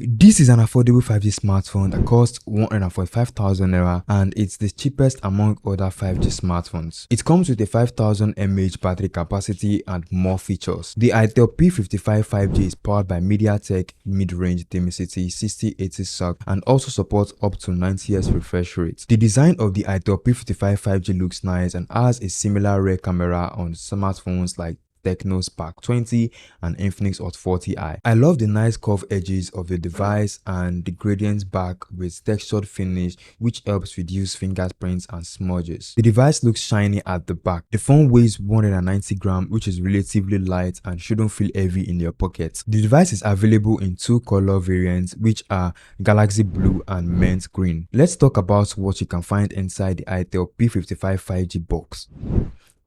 This is an affordable 5G smartphone that costs 145,000 naira and it's the cheapest among other 5G smartphones. It comes with a 5000 mAh battery capacity and more features. The Itel P55 5G is powered by MediaTek mid-range Dimensity 6080 SoC and also supports up to 90Hz refresh rate. The design of the Itel P55 5G looks nice and has a similar rear camera on smartphones like Tecno Spark 20 and Infinix Hot 40i. I love the nice curved edges of the device and the gradient back with textured finish which helps reduce fingerprints and smudges. The device looks shiny at the back. The phone weighs 190 grams which is relatively light and shouldn't feel heavy in your pocket. The device is available in two color variants which are Galaxy Blue and Mint Green. Let's talk about what you can find inside the Itel P55 5G box.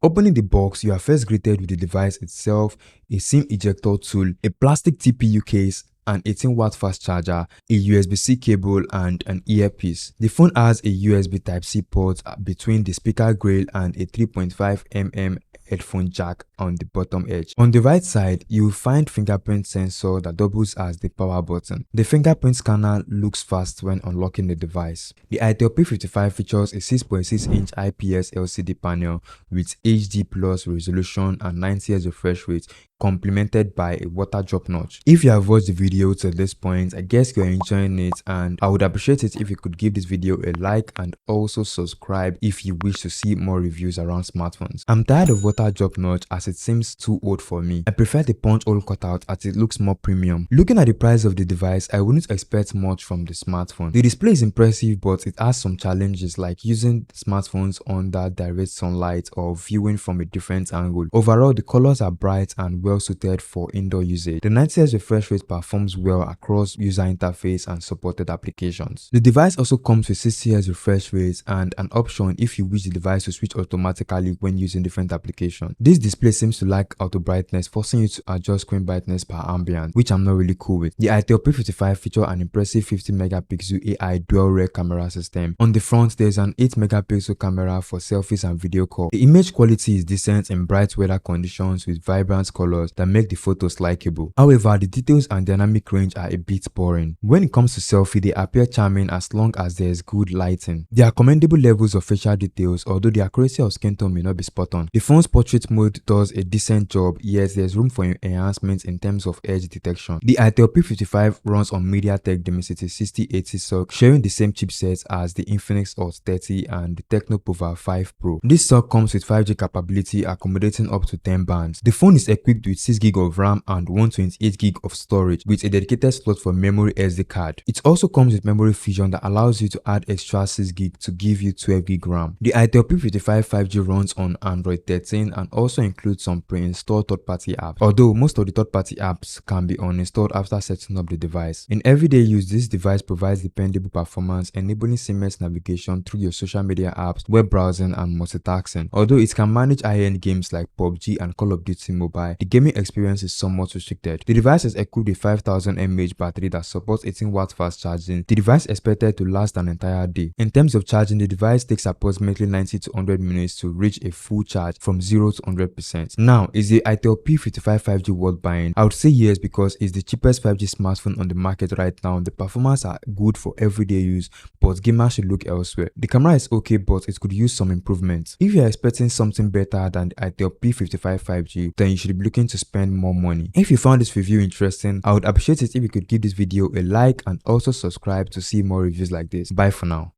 Opening the box, you are first greeted with the device itself, a SIM ejector tool, a plastic TPU case, an 18-watt fast charger, a USB-C cable, and an earpiece. The phone has a USB Type-C port between the speaker grill and a 3.5mm headphone jack on the bottom edge. On the right side, you will find fingerprint sensor that doubles as the power button. The fingerprint scanner looks fast when unlocking the device. The Itel P55 features a 6.6-inch IPS LCD panel with HD plus resolution and 90Hz refresh rate, complemented by a water drop notch. If you have watched the video to this point, I guess you're enjoying it and I would appreciate it if you could give this video a like and also subscribe if you wish to see more reviews around smartphones. I'm tired of water drop notch as it seems too old for me. I prefer the punch hole cutout as it looks more premium. Looking at the price of the device, I wouldn't expect much from the smartphone. The display is impressive but it has some challenges like using smartphones under direct sunlight or viewing from a different angle. Overall, the colors are bright and well suited for indoor usage. The 90Hz refresh rate performs well across user interface and supported applications. The device also comes with 60Hz refresh rate and an option if you wish the device to switch automatically when using different applications. This display seems to lack auto brightness, forcing you to adjust screen brightness per ambient, which I'm not really cool with. The Itel P55 features an impressive 50 megapixel AI dual rear camera system. On the front, there's an 8 megapixel camera for selfies and video call. The image quality is decent in bright weather conditions with vibrant colors that make the photos likable. However, the details and dynamic range are a bit boring. When it comes to selfie, they appear charming as long as there is good lighting. There are commendable levels of facial details, although the accuracy of skin tone may not be spot on. The phone's portrait mode does a decent job, yet there's room for enhancements in terms of edge detection. The Itel P55 runs on MediaTek Dimensity 6080 SoC, sharing the same chipsets as the Infinix Hot 30 and the Tecno P55 Pro. This SoC comes with 5G capability, accommodating up to 10 bands. The phone is equipped with 6GB of RAM and 128GB of storage with a dedicated slot for memory SD card. It also comes with memory fusion that allows you to add extra 6GB to give you 12GB RAM. The Itel P55 5G runs on Android 13 and also includes some pre-installed third-party apps, although most of the third-party apps can be uninstalled after setting up the device. In everyday use, this device provides dependable performance, enabling seamless navigation through your social media apps, web browsing, and multitasking. Although it can manage high-end games like PUBG and Call of Duty Mobile, the gaming experience is somewhat restricted. The device is equipped with 5000 mAh battery that supports 18-watt fast charging. The device is expected to last an entire day. In terms of charging, the device takes approximately 90 to 100 minutes to reach a full charge from 0 to 100%. Now, is the Itel P55 5G worth buying? I would say yes, because it's the cheapest 5G smartphone on the market right now. The performance are good for everyday use, but gamers should look elsewhere. The camera is okay, but it could use some improvements. If you are expecting something better than the Itel P55 5G, then you should be looking to spend more money. If you found this review interesting, I would appreciate it if you could give this video a like and also subscribe to see more reviews like this. Bye for now.